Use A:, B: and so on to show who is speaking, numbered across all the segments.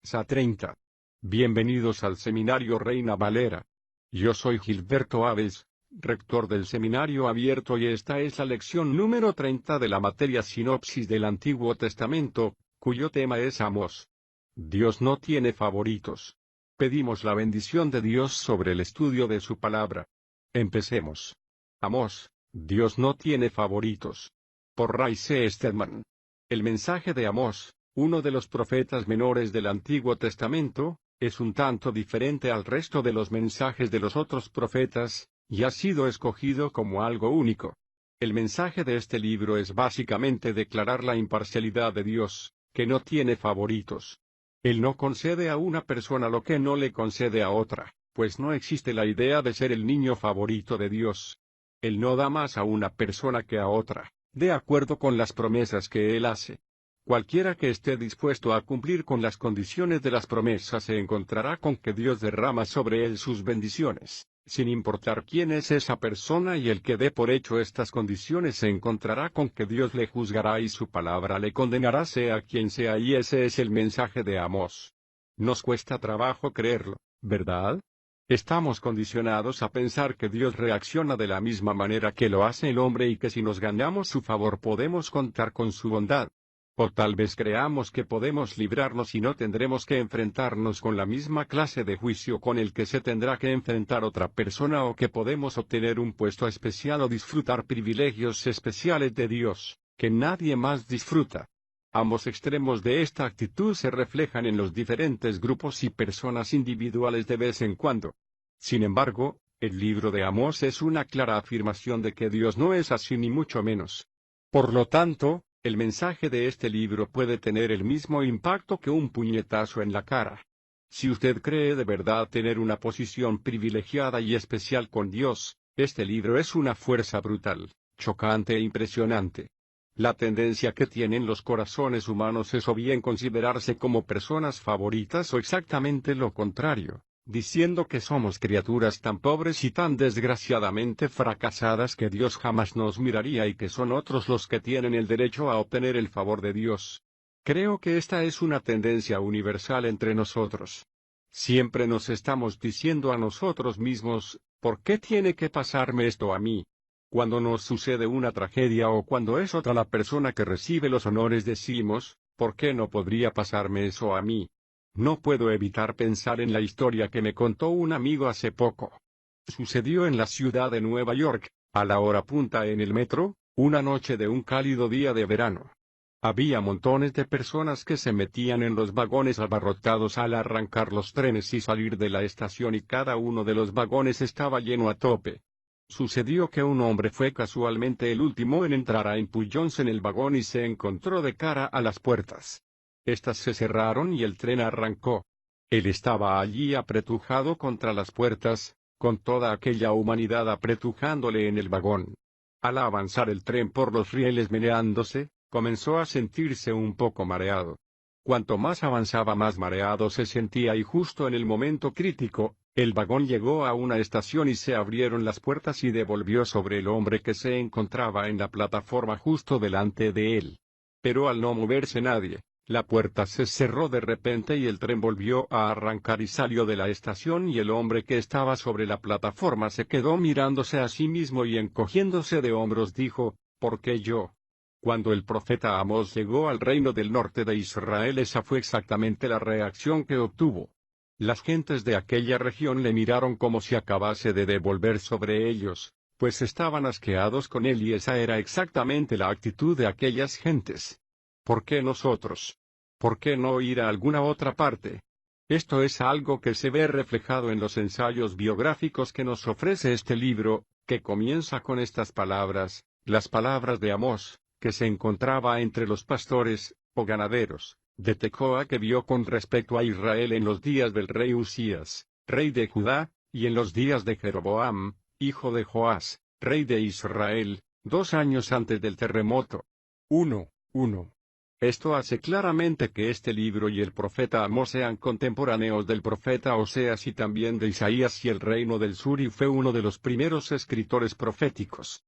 A: SA 30. Bienvenidos al Seminario Reina Valera. Yo soy Gilberto Aves, rector del Seminario Abierto, y esta es la lección número 30 de la materia Sinopsis del Antiguo Testamento, cuyo tema es Amós. Dios no tiene favoritos. Pedimos la bendición de Dios sobre el estudio de su palabra. Empecemos. Amós, Dios no tiene favoritos. Por Ray C. Stedman. El mensaje de Amós, uno de los profetas menores del Antiguo Testamento, es un tanto diferente al resto de los mensajes de los otros profetas, y ha sido escogido como algo único. El mensaje de este libro es básicamente declarar la imparcialidad de Dios, que no tiene favoritos. Él no concede a una persona lo que no le concede a otra, pues no existe la idea de ser el niño favorito de Dios. Él no da más a una persona que a otra, de acuerdo con las promesas que Él hace. Cualquiera que esté dispuesto a cumplir con las condiciones de las promesas se encontrará con que Dios derrama sobre él sus bendiciones, sin importar quién es esa persona, y el que dé por hecho estas condiciones se encontrará con que Dios le juzgará y su palabra le condenará, sea quien sea, y ese es el mensaje de Amós. Nos cuesta trabajo creerlo, ¿verdad? Estamos condicionados a pensar que Dios reacciona de la misma manera que lo hace el hombre, y que si nos ganamos su favor podemos contar con su bondad. O tal vez creamos que podemos librarnos y no tendremos que enfrentarnos con la misma clase de juicio con el que se tendrá que enfrentar otra persona, o que podemos obtener un puesto especial o disfrutar privilegios especiales de Dios, que nadie más disfruta. Ambos extremos de esta actitud se reflejan en los diferentes grupos y personas individuales de vez en cuando. Sin embargo, el libro de Amós es una clara afirmación de que Dios no es así, ni mucho menos. Por lo tanto, el mensaje de este libro puede tener el mismo impacto que un puñetazo en la cara. Si usted cree de verdad tener una posición privilegiada y especial con Dios, este libro es una fuerza brutal, chocante e impresionante. La tendencia que tienen los corazones humanos es o bien considerarse como personas favoritas, o exactamente lo contrario, diciendo que somos criaturas tan pobres y tan desgraciadamente fracasadas que Dios jamás nos miraría, y que son otros los que tienen el derecho a obtener el favor de Dios. Creo que esta es una tendencia universal entre nosotros. Siempre nos estamos diciendo a nosotros mismos, ¿por qué tiene que pasarme esto a mí? Cuando nos sucede una tragedia o cuando es otra la persona que recibe los honores, decimos, ¿por qué no podría pasarme eso a mí? No puedo evitar pensar en la historia que me contó un amigo hace poco. Sucedió en la ciudad de Nueva York, a la hora punta en el metro, una noche de un cálido día de verano. Había montones de personas que se metían en los vagones abarrotados al arrancar los trenes y salir de la estación, y cada uno de los vagones estaba lleno a tope. Sucedió que un hombre fue casualmente el último en entrar a empujones en el vagón y se encontró de cara a las puertas. Estas se cerraron y el tren arrancó. Él estaba allí apretujado contra las puertas, con toda aquella humanidad apretujándole en el vagón. Al avanzar el tren por los rieles meneándose, comenzó a sentirse un poco mareado. Cuanto más avanzaba, más mareado se sentía, y justo en el momento crítico, el vagón llegó a una estación y se abrieron las puertas y devolvió sobre el hombre que se encontraba en la plataforma justo delante de él. Pero al no moverse nadie, la puerta se cerró de repente y el tren volvió a arrancar y salió de la estación, y el hombre que estaba sobre la plataforma se quedó mirándose a sí mismo y encogiéndose de hombros dijo, ¿por qué yo? Cuando el profeta Amós llegó al reino del norte de Israel, esa fue exactamente la reacción que obtuvo. Las gentes de aquella región le miraron como si acabase de devolver sobre ellos, pues estaban asqueados con él, y esa era exactamente la actitud de aquellas gentes. ¿Por qué nosotros? ¿Por qué no ir a alguna otra parte? Esto es algo que se ve reflejado en los ensayos biográficos que nos ofrece este libro, que comienza con estas palabras, las palabras de Amós, que se encontraba entre los pastores, o ganaderos, de Tecoa, que vio con respecto a Israel en los días del rey Usías, rey de Judá, y en los días de Jeroboam, hijo de Joás, rey de Israel, 2 años antes del terremoto. 1:1. Esto hace claramente que este libro y el profeta Amós sean contemporáneos del profeta Oseas y también de Isaías y el reino del sur, y fue uno de los primeros escritores proféticos.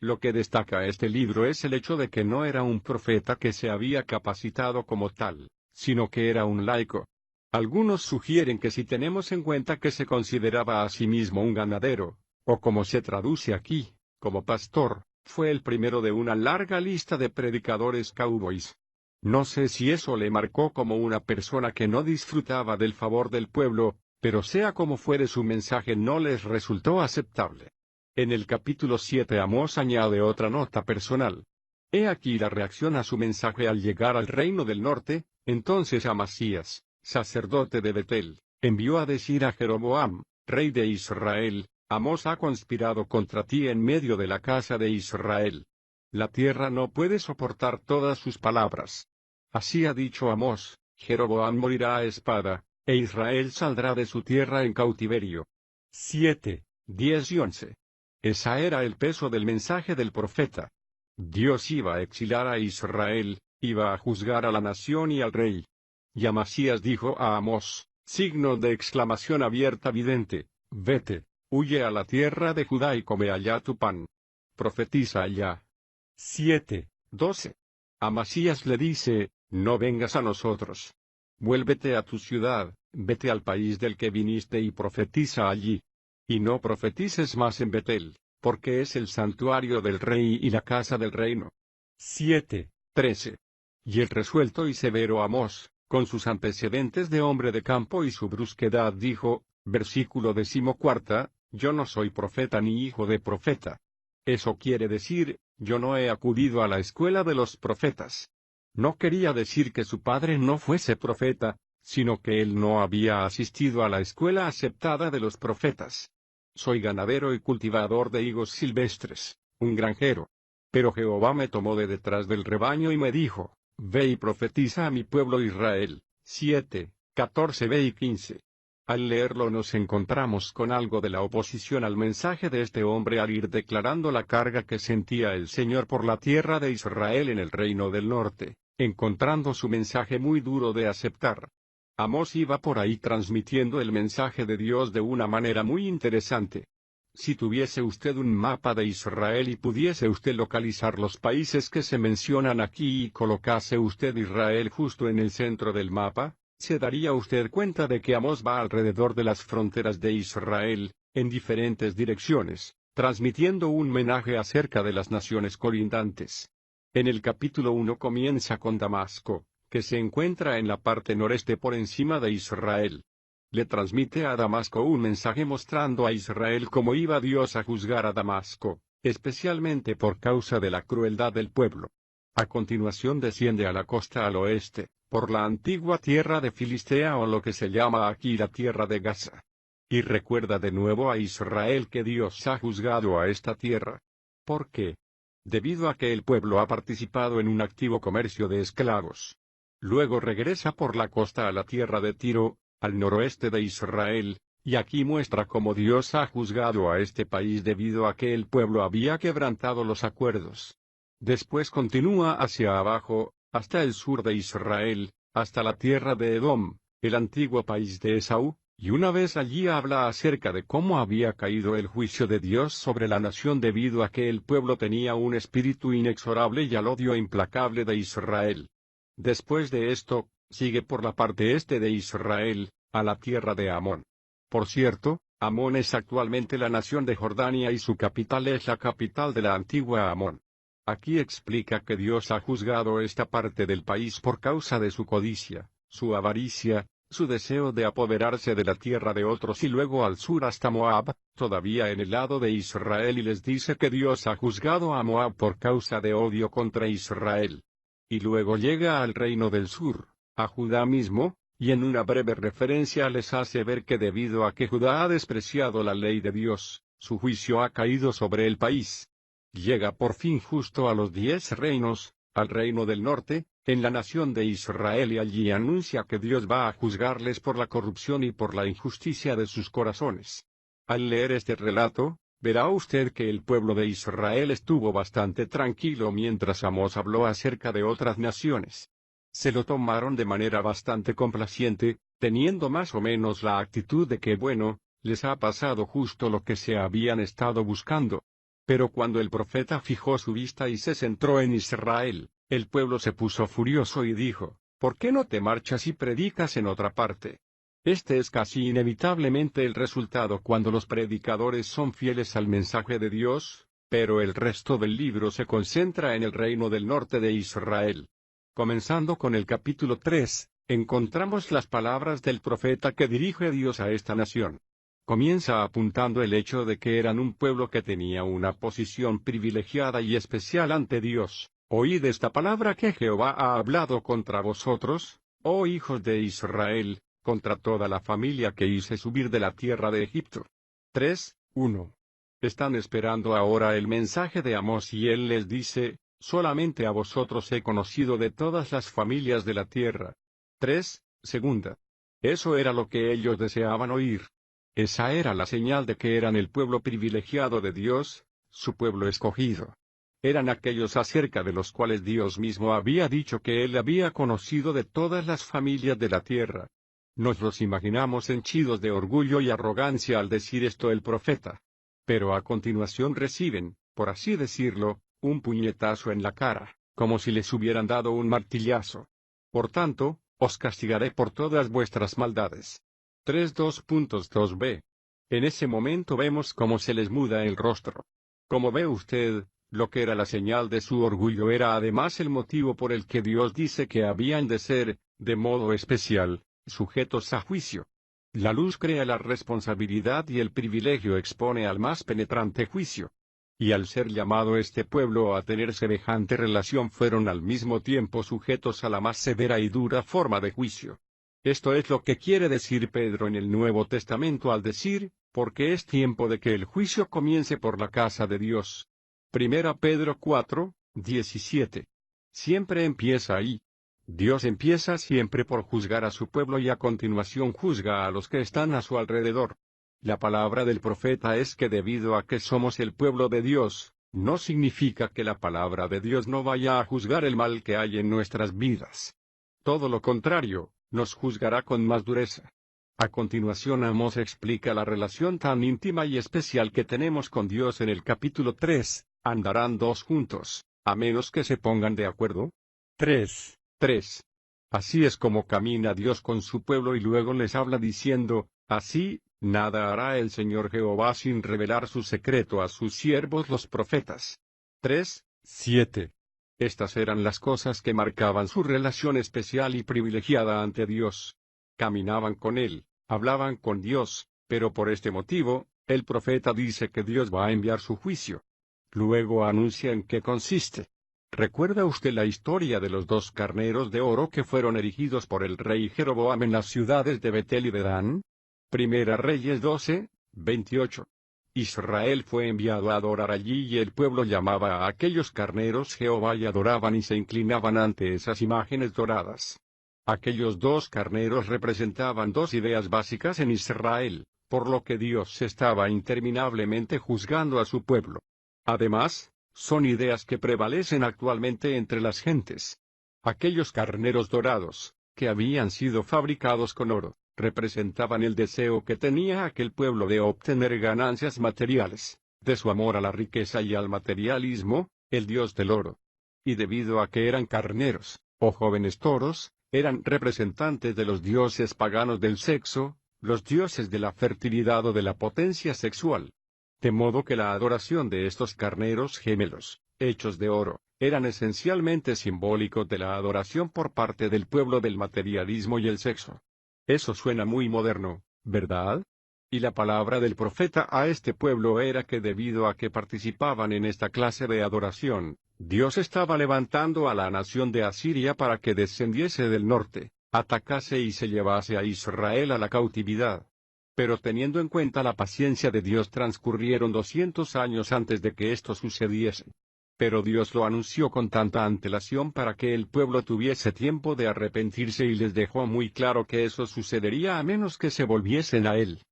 A: Lo que destaca este libro es el hecho de que no era un profeta que se había capacitado como tal, sino que era un laico. Algunos sugieren que si tenemos en cuenta que se consideraba a sí mismo un ganadero, o como se traduce aquí, como pastor, fue el primero de una larga lista de predicadores cowboys. No sé si eso le marcó como una persona que no disfrutaba del favor del pueblo, pero sea como fuere su mensaje no les resultó aceptable. En el capítulo 7 Amós añade otra nota personal. He aquí la reacción a su mensaje al llegar al reino del norte. Entonces Amasías, sacerdote de Betel, envió a decir a Jeroboam, rey de Israel: Amós ha conspirado contra ti en medio de la casa de Israel. La tierra no puede soportar todas sus palabras. Así ha dicho Amós: Jeroboam morirá a espada, e Israel saldrá de su tierra en cautiverio. 7, 10 y 11. Esa era el peso del mensaje del profeta. Dios iba a exilar a Israel, iba a juzgar a la nación y al rey. Y Amasías dijo a Amós, signo de exclamación abierta vidente: vete, huye a la tierra de Judá y come allá tu pan. Profetiza allá. 7, 12. Amasías le dice: no vengas a nosotros. Vuélvete a tu ciudad, vete al país del que viniste y profetiza allí. Y no profetices más en Betel, porque es el santuario del rey y la casa del reino. 7, 13. Y el resuelto y severo Amós, con sus antecedentes de hombre de campo y su brusquedad, dijo, versículo 14, yo no soy profeta ni hijo de profeta. Eso quiere decir, yo no he acudido a la escuela de los profetas. No quería decir que su padre no fuese profeta, sino que él no había asistido a la escuela aceptada de los profetas. Soy ganadero y cultivador de higos silvestres, un granjero. Pero Jehová me tomó de detrás del rebaño y me dijo: ve y profetiza a mi pueblo Israel. 7, 14b y 15. Al leerlo nos encontramos con algo de la oposición al mensaje de este hombre al ir declarando la carga que sentía el Señor por la tierra de Israel en el reino del norte, encontrando su mensaje muy duro de aceptar. Amós iba por ahí transmitiendo el mensaje de Dios de una manera muy interesante. Si tuviese usted un mapa de Israel y pudiese usted localizar los países que se mencionan aquí y colocase usted Israel justo en el centro del mapa, se daría usted cuenta de que Amós va alrededor de las fronteras de Israel, en diferentes direcciones, transmitiendo un mensaje acerca de las naciones colindantes. En el capítulo 1 comienza con Damasco, que se encuentra en la parte noreste por encima de Israel. Le transmite a Damasco un mensaje mostrando a Israel cómo iba Dios a juzgar a Damasco, especialmente por causa de la crueldad del pueblo. A continuación desciende a la costa al oeste, por la antigua tierra de Filistea o lo que se llama aquí la tierra de Gaza. Y recuerda de nuevo a Israel que Dios ha juzgado a esta tierra. ¿Por qué? Debido a que el pueblo ha participado en un activo comercio de esclavos. Luego regresa por la costa a la tierra de Tiro, al noroeste de Israel, y aquí muestra cómo Dios ha juzgado a este país debido a que el pueblo había quebrantado los acuerdos. Después continúa hacia abajo, hasta el sur de Israel, hasta la tierra de Edom, el antiguo país de Esaú, y una vez allí habla acerca de cómo había caído el juicio de Dios sobre la nación debido a que el pueblo tenía un espíritu inexorable y al odio implacable de Israel. Después de esto, sigue por la parte este de Israel, a la tierra de Amón. Por cierto, Amón es actualmente la nación de Jordania y su capital es la capital de la antigua Amón. Aquí explica que Dios ha juzgado esta parte del país por causa de su codicia, su avaricia, su deseo de apoderarse de la tierra de otros y luego al sur hasta Moab, todavía en el lado de Israel, y les dice que Dios ha juzgado a Moab por causa de odio contra Israel. Y luego llega al reino del sur, a Judá mismo, y en una breve referencia les hace ver que debido a que Judá ha despreciado la ley de Dios, su juicio ha caído sobre el país. Llega por fin justo a los 10 reinos, al reino del norte, en la nación de Israel, y allí anuncia que Dios va a juzgarles por la corrupción y por la injusticia de sus corazones. Al leer este relato, verá usted que el pueblo de Israel estuvo bastante tranquilo mientras Amós habló acerca de otras naciones. Se lo tomaron de manera bastante complaciente, teniendo más o menos la actitud de que bueno, les ha pasado justo lo que se habían estado buscando. Pero cuando el profeta fijó su vista y se centró en Israel, el pueblo se puso furioso y dijo: ¿por qué no te marchas y predicas en otra parte? Este es casi inevitablemente el resultado cuando los predicadores son fieles al mensaje de Dios, pero el resto del libro se concentra en el reino del norte de Israel. Comenzando con el capítulo 3, encontramos las palabras del profeta que dirige Dios a esta nación. Comienza apuntando el hecho de que eran un pueblo que tenía una posición privilegiada y especial ante Dios. Oíd esta palabra que Jehová ha hablado contra vosotros, oh hijos de Israel, contra toda la familia que hice subir de la tierra de Egipto. 3:1. Están esperando ahora el mensaje de Amós y él les dice, solamente a vosotros he conocido de todas las familias de la tierra. 3:2. Eso era lo que ellos deseaban oír. Esa era la señal de que eran el pueblo privilegiado de Dios, su pueblo escogido. Eran aquellos acerca de los cuales Dios mismo había dicho que él había conocido de todas las familias de la tierra. Nos los imaginamos henchidos de orgullo y arrogancia al decir esto el profeta. Pero a continuación reciben, por así decirlo, un puñetazo en la cara, como si les hubieran dado un martillazo. Por tanto, os castigaré por todas vuestras maldades. 3:2.2b. En ese momento vemos cómo se les muda el rostro. Como ve usted, lo que era la señal de su orgullo era además el motivo por el que Dios dice que habían de ser, de modo especial, sujetos a juicio. La luz crea la responsabilidad y el privilegio expone al más penetrante juicio. Y al ser llamado este pueblo a tener semejante relación fueron al mismo tiempo sujetos a la más severa y dura forma de juicio. Esto es lo que quiere decir Pedro en el Nuevo Testamento al decir, porque es tiempo de que el juicio comience por la casa de Dios. 1 Pedro 4:17. Siempre empieza ahí. Dios empieza siempre por juzgar a su pueblo y a continuación juzga a los que están a su alrededor. La palabra del profeta es que debido a que somos el pueblo de Dios, no significa que la palabra de Dios no vaya a juzgar el mal que hay en nuestras vidas. Todo lo contrario, nos juzgará con más dureza. A continuación Amós explica la relación tan íntima y especial que tenemos con Dios en el capítulo 3, andarán dos juntos, a menos que se pongan de acuerdo. 3. Así es como camina Dios con su pueblo y luego les habla diciendo, así, nada hará el Señor Jehová sin revelar su secreto a sus siervos los profetas. 3:7. Estas eran las cosas que marcaban su relación especial y privilegiada ante Dios. Caminaban con Él, hablaban con Dios, pero por este motivo, el profeta dice que Dios va a enviar su juicio. Luego anuncia en qué consiste. ¿Recuerda usted la historia de los dos carneros de oro que fueron erigidos por el rey Jeroboam en las ciudades de Betel y de Dan? Primera Reyes 12:28. Israel fue enviado a adorar allí y el pueblo llamaba a aquellos carneros Jehová y adoraban y se inclinaban ante esas imágenes doradas. Aquellos dos carneros representaban dos ideas básicas en Israel, por lo que Dios estaba interminablemente juzgando a su pueblo. Además, son ideas que prevalecen actualmente entre las gentes. Aquellos carneros dorados, que habían sido fabricados con oro, representaban el deseo que tenía aquel pueblo de obtener ganancias materiales, de su amor a la riqueza y al materialismo, el dios del oro. Y debido a que eran carneros, o jóvenes toros, eran representantes de los dioses paganos del sexo, los dioses de la fertilidad o de la potencia sexual. De modo que la adoración de estos carneros gemelos, hechos de oro, eran esencialmente simbólicos de la adoración por parte del pueblo del materialismo y el sexo. Eso suena muy moderno, ¿verdad? Y la palabra del profeta a este pueblo era que debido a que participaban en esta clase de adoración, Dios estaba levantando a la nación de Asiria para que descendiese del norte, atacase y se llevase a Israel a la cautividad. Pero teniendo en cuenta la paciencia de Dios transcurrieron 200 años antes de que esto sucediese. Pero Dios lo anunció con tanta antelación para que el pueblo tuviese tiempo de arrepentirse y les dejó muy claro que eso sucedería a menos que se volviesen a Él.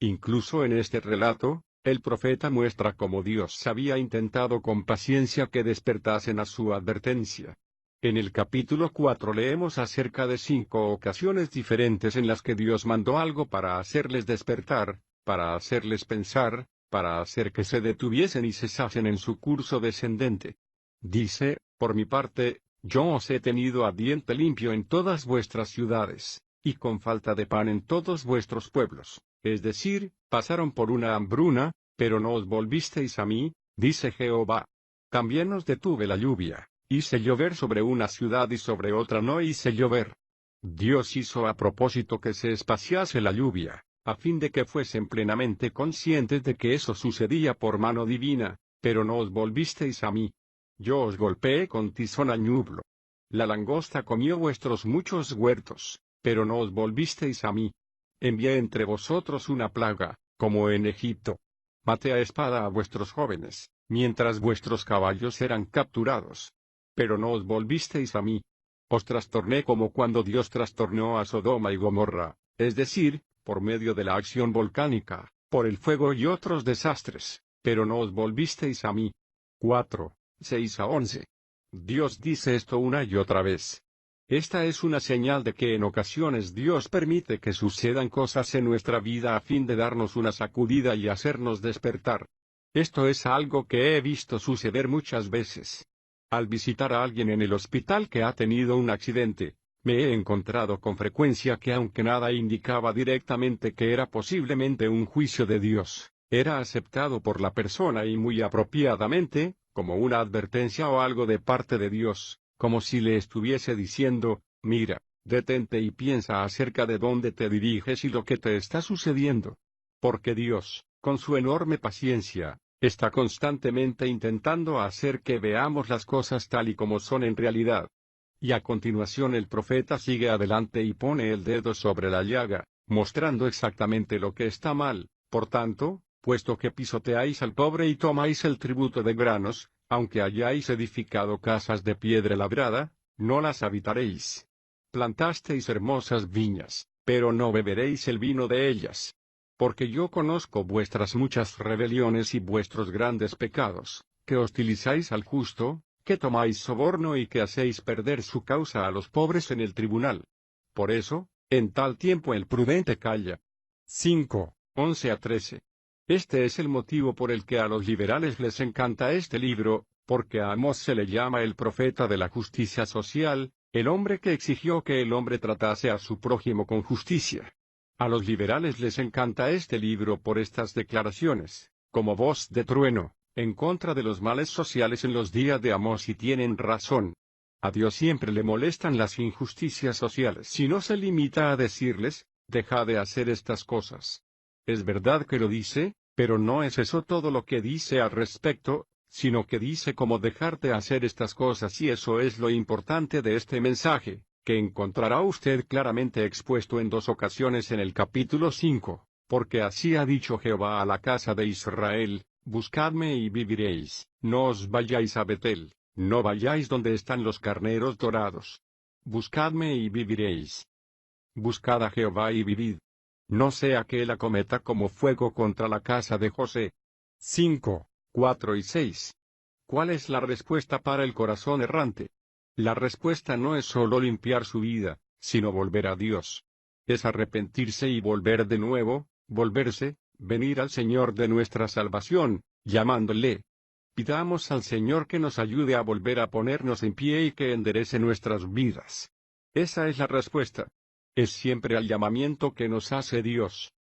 A: Incluso en este relato, el profeta muestra cómo Dios había intentado con paciencia que despertasen a su advertencia. En el capítulo 4 leemos acerca de 5 ocasiones diferentes en las que Dios mandó algo para hacerles despertar, para hacerles pensar, para hacer que se detuviesen y cesasen en su curso descendente. Dice, por mi parte, Yo os he tenido a diente limpio en todas vuestras ciudades, y con falta de pan en todos vuestros pueblos, es decir, pasaron por una hambruna, pero no os volvisteis a mí, dice Jehová. También os detuve la lluvia, hice llover sobre una ciudad y sobre otra no hice llover. Dios hizo a propósito que se espaciase la lluvia, a fin de que fuesen plenamente conscientes de que eso sucedía por mano divina, pero no os volvisteis a mí. Yo os golpeé con tizón al ñublo. La langosta comió vuestros muchos huertos, pero no os volvisteis a mí. Envié entre vosotros una plaga, como en Egipto. Maté a espada a vuestros jóvenes, mientras vuestros caballos eran capturados. Pero no os volvisteis a mí. Os trastorné como cuando Dios trastornó a Sodoma y Gomorra, es decir, por medio de la acción volcánica, por el fuego y otros desastres, pero no os volvisteis a mí. 4, 6 a 11. Dios dice esto una y otra vez. Esta es una señal de que en ocasiones Dios permite que sucedan cosas en nuestra vida a fin de darnos una sacudida y hacernos despertar. Esto es algo que he visto suceder muchas veces. Al visitar a alguien en el hospital que ha tenido un accidente, me he encontrado con frecuencia que aunque nada indicaba directamente que era posiblemente un juicio de Dios, era aceptado por la persona y muy apropiadamente, como una advertencia o algo de parte de Dios, como si le estuviese diciendo, mira, detente y piensa acerca de dónde te diriges y lo que te está sucediendo. Porque Dios, con su enorme paciencia, está constantemente intentando hacer que veamos las cosas tal y como son en realidad. Y a continuación el profeta sigue adelante y pone el dedo sobre la llaga, mostrando exactamente lo que está mal. Por tanto, puesto que pisoteáis al pobre y tomáis el tributo de granos, aunque hayáis edificado casas de piedra labrada, no las habitaréis. Plantasteis hermosas viñas, pero no beberéis el vino de ellas. Porque yo conozco vuestras muchas rebeliones y vuestros grandes pecados, que hostilizáis al justo, que tomáis soborno y que hacéis perder su causa a los pobres en el tribunal. Por eso, en tal tiempo el prudente calla. 5, 11 a 13. Este es el motivo por el que a los liberales les encanta este libro, porque a Amós se le llama el profeta de la justicia social, el hombre que exigió que el hombre tratase a su prójimo con justicia. A los liberales les encanta este libro por estas declaraciones, como voz de trueno, en contra de los males sociales en los días de Amós y tienen razón. A Dios siempre le molestan las injusticias sociales si no se limita a decirles, deja de hacer estas cosas. Es verdad que lo dice, pero no es eso todo lo que dice al respecto, sino que dice cómo dejar de hacer estas cosas y eso es lo importante de este mensaje, que encontrará usted claramente expuesto en 2 ocasiones en el capítulo 5, porque así ha dicho Jehová a la casa de Israel, buscadme y viviréis, no os vayáis a Betel, no vayáis donde están los carneros dorados. Buscadme y viviréis. Buscad a Jehová y vivid. No sea que él acometa como fuego contra la casa de José. 5, 4 y 6. ¿Cuál es la respuesta para el corazón errante? La respuesta no es solo limpiar su vida, sino volver a Dios. Es arrepentirse y volver de nuevo, volverse, venir al Señor de nuestra salvación, llamándole. Pidamos al Señor que nos ayude a volver a ponernos en pie y que enderece nuestras vidas. Esa es la respuesta. Es siempre al llamamiento que nos hace Dios.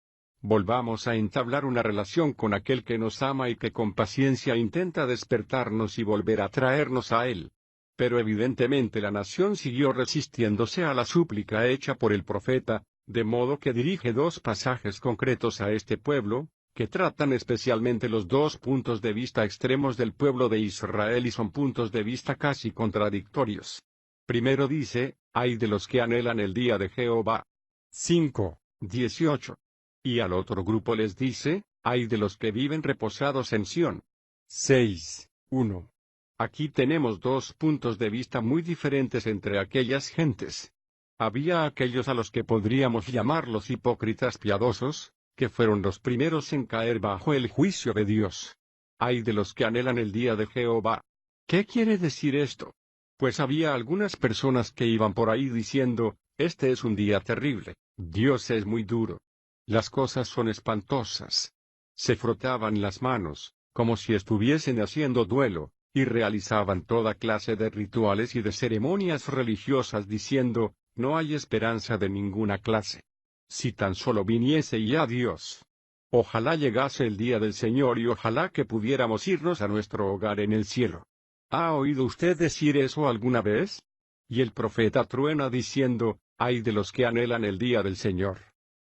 A: Volvamos a entablar una relación con aquel que nos ama y que con paciencia intenta despertarnos y volver a traernos a Él. Pero evidentemente la nación siguió resistiéndose a la súplica hecha por el profeta, de modo que dirige 2 pasajes concretos a este pueblo, que tratan especialmente los 2 puntos de vista extremos del pueblo de Israel y son puntos de vista casi contradictorios. Primero dice, ay de los que anhelan el día de Jehová. 5, 18. Y al otro grupo les dice, ay de los que viven reposados en Sión. 6, 1. Aquí tenemos 2 puntos de vista muy diferentes entre aquellas gentes. Había aquellos a los que podríamos llamar los hipócritas piadosos, que fueron los primeros en caer bajo el juicio de Dios. Ay de los que anhelan el día de Jehová. ¿Qué quiere decir esto? Pues había algunas personas que iban por ahí diciendo, este es un día terrible, Dios es muy duro. Las cosas son espantosas. Se frotaban las manos, como si estuviesen haciendo duelo, y realizaban toda clase de rituales y de ceremonias religiosas diciendo, no hay esperanza de ninguna clase. Si tan solo viniese ya Dios. Ojalá llegase el día del Señor y ojalá que pudiéramos irnos a nuestro hogar en el cielo. ¿Ha oído usted decir eso alguna vez? Y el profeta truena diciendo, ay de los que anhelan el día del Señor.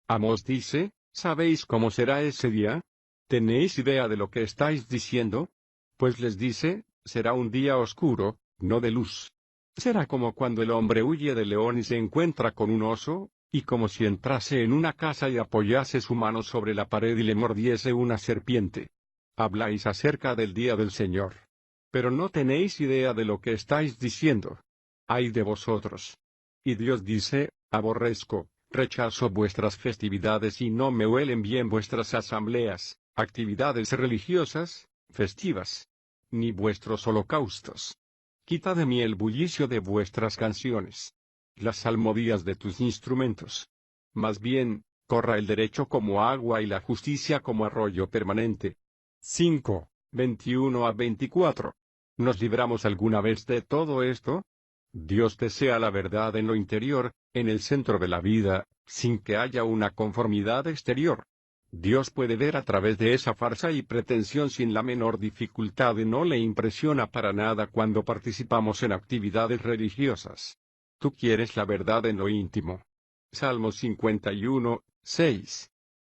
A: Amós dice, ¿sabéis cómo será ese día? ¿Tenéis idea de lo que estáis diciendo? Pues les dice, será un día oscuro, no de luz. Será como cuando el hombre huye del león y se encuentra con un oso, y como si entrase en una casa y apoyase su mano sobre la pared y le mordiese una serpiente. Habláis acerca del día del Señor. Pero no tenéis idea de lo que estáis diciendo. Ay de vosotros. Y Dios dice, aborrezco, rechazo vuestras festividades y no me huelen bien vuestras asambleas, actividades religiosas, festivas, ni vuestros holocaustos. Quita de mí el bullicio de vuestras canciones, las salmodias de tus instrumentos. Más bien, corra el derecho como agua y la justicia como arroyo permanente. 5, 21 a 24. ¿Nos libramos alguna vez de todo esto? Dios desea la verdad en lo interior, en el centro de la vida, sin que haya una conformidad exterior. Dios puede ver a través de esa farsa y pretensión sin la menor dificultad y no le impresiona para nada cuando participamos en actividades religiosas. Tú quieres la verdad en lo íntimo. Salmo 51, 6.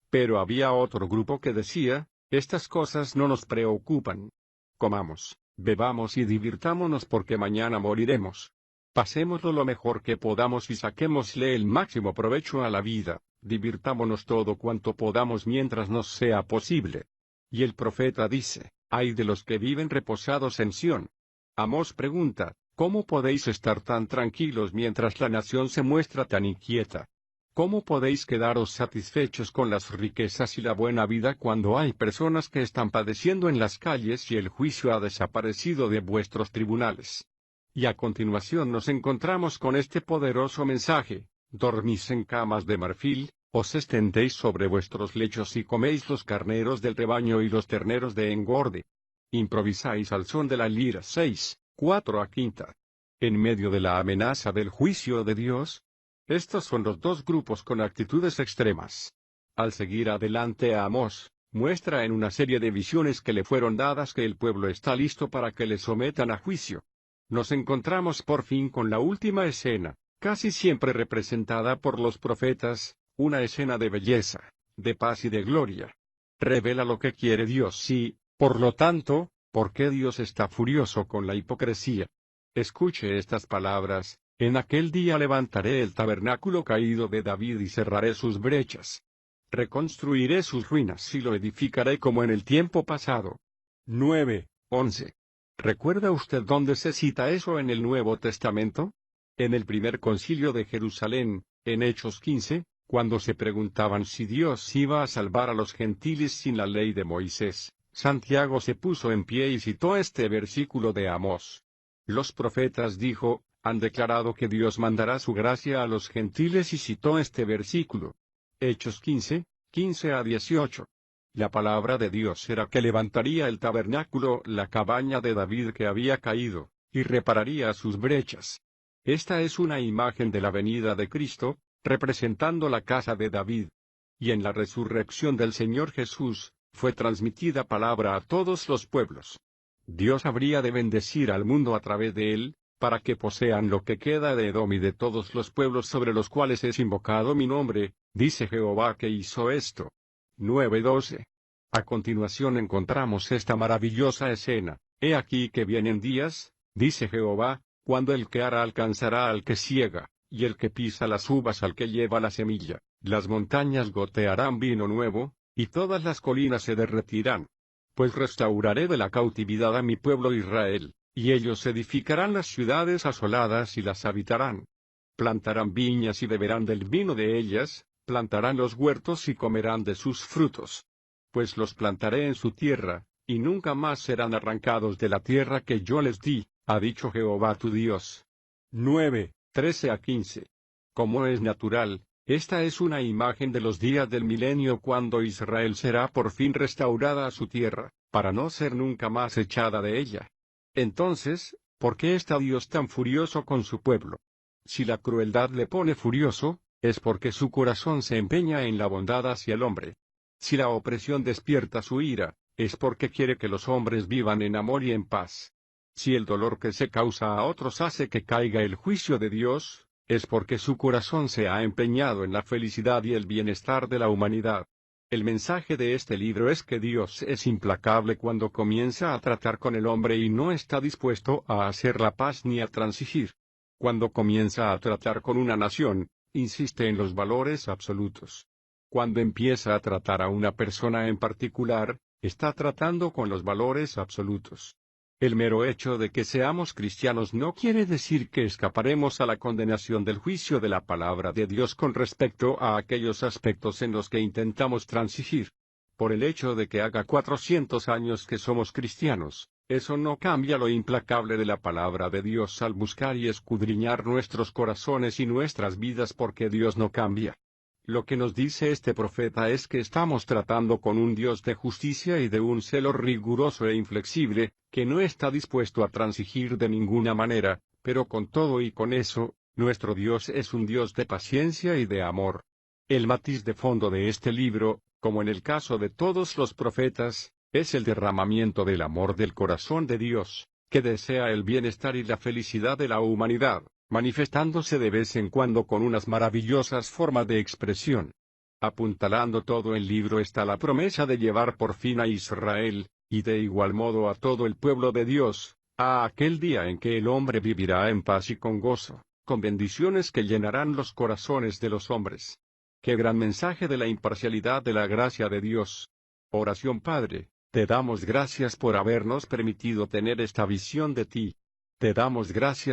A: Pero había otro grupo que decía, estas cosas no nos preocupan. Comamos, bebamos y divirtámonos porque mañana moriremos. Pasémoslo lo mejor que podamos y saquémosle el máximo provecho a la vida, divirtámonos todo cuanto podamos mientras nos sea posible. Y el profeta dice, ay de los que viven reposados en Sión. Amós pregunta, ¿cómo podéis estar tan tranquilos mientras la nación se muestra tan inquieta? ¿Cómo podéis quedaros satisfechos con las riquezas y la buena vida cuando hay personas que están padeciendo en las calles y el juicio ha desaparecido de vuestros tribunales? Y a continuación nos encontramos con este poderoso mensaje, dormís en camas de marfil, os extendéis sobre vuestros lechos y coméis los carneros del rebaño y los terneros de engorde. Improvisáis al son de la lira 6, 4 a 5. En medio de la amenaza del juicio de Dios. Estos son los dos grupos con actitudes extremas. Al seguir adelante a Amós, muestra en una serie de visiones que le fueron dadas que el pueblo está listo para que le sometan a juicio. Nos encontramos por fin con la última escena, casi siempre representada por los profetas, una escena de belleza, de paz y de gloria. Revela lo que quiere Dios y, por lo tanto, por qué Dios está furioso con la hipocresía. Escuche estas palabras, en aquel día levantaré el tabernáculo caído de David y cerraré sus brechas. Reconstruiré sus ruinas y lo edificaré como en el tiempo pasado. 9, 11. ¿Recuerda usted dónde se cita eso en el Nuevo Testamento? En el primer concilio de Jerusalén, en Hechos 15, cuando se preguntaban si Dios iba a salvar a los gentiles sin la ley de Moisés, Santiago se puso en pie y citó este versículo de Amós. Los profetas, dijo, han declarado que Dios mandará su gracia a los gentiles y citó este versículo. Hechos 15, 15 a 18. La palabra de Dios era que levantaría el tabernáculo, la cabaña de David que había caído, y repararía sus brechas. Esta es una imagen de la venida de Cristo, representando la casa de David. Y en la resurrección del Señor Jesús, fue transmitida palabra a todos los pueblos. Dios habría de bendecir al mundo a través de él, para que posean lo que queda de Edom y de todos los pueblos sobre los cuales es invocado mi nombre, dice Jehová que hizo esto. 9:12. A continuación encontramos esta maravillosa escena. He aquí que vienen días, dice Jehová, cuando el que ara alcanzará al que siega, y el que pisa las uvas al que lleva la semilla. Las montañas gotearán vino nuevo, y todas las colinas se derretirán. Pues restauraré de la cautividad a mi pueblo Israel, y ellos edificarán las ciudades asoladas y las habitarán. Plantarán viñas y beberán del vino de ellas, plantarán los huertos y comerán de sus frutos. Pues los plantaré en su tierra, y nunca más serán arrancados de la tierra que yo les di, ha dicho Jehová tu Dios. 9, 13 a 15. Como es natural, esta es una imagen de los días del milenio cuando Israel será por fin restaurada a su tierra, para no ser nunca más echada de ella. Entonces, ¿por qué está Dios tan furioso con su pueblo? Si la crueldad le pone furioso, es porque su corazón se empeña en la bondad hacia el hombre. Si la opresión despierta su ira, es porque quiere que los hombres vivan en amor y en paz. Si el dolor que se causa a otros hace que caiga el juicio de Dios, es porque su corazón se ha empeñado en la felicidad y el bienestar de la humanidad. El mensaje de este libro es que Dios es implacable cuando comienza a tratar con el hombre y no está dispuesto a hacer la paz ni a transigir. Cuando comienza a tratar con una nación, insiste en los valores absolutos. Cuando empieza a tratar a una persona en particular, está tratando con los valores absolutos. El mero hecho de que seamos cristianos no quiere decir que escaparemos a la condenación del juicio de la palabra de Dios con respecto a aquellos aspectos en los que intentamos transigir. Por el hecho de que haga 400 años que somos cristianos, eso no cambia lo implacable de la palabra de Dios al buscar y escudriñar nuestros corazones y nuestras vidas, porque Dios no cambia. Lo que nos dice este profeta es que estamos tratando con un Dios de justicia y de un celo riguroso e inflexible, que no está dispuesto a transigir de ninguna manera, pero con todo y con eso, nuestro Dios es un Dios de paciencia y de amor. El matiz de fondo de este libro, como en el caso de todos los profetas, es el derramamiento del amor del corazón de Dios, que desea el bienestar y la felicidad de la humanidad, manifestándose de vez en cuando con unas maravillosas formas de expresión. Apuntalando todo el libro está la promesa de llevar por fin a Israel, y de igual modo a todo el pueblo de Dios, a aquel día en que el hombre vivirá en paz y con gozo, con bendiciones que llenarán los corazones de los hombres. ¡Qué gran mensaje de la imparcialidad de la gracia de Dios! Oración. Padre, te damos gracias por habernos permitido tener esta visión de ti. Te damos gracias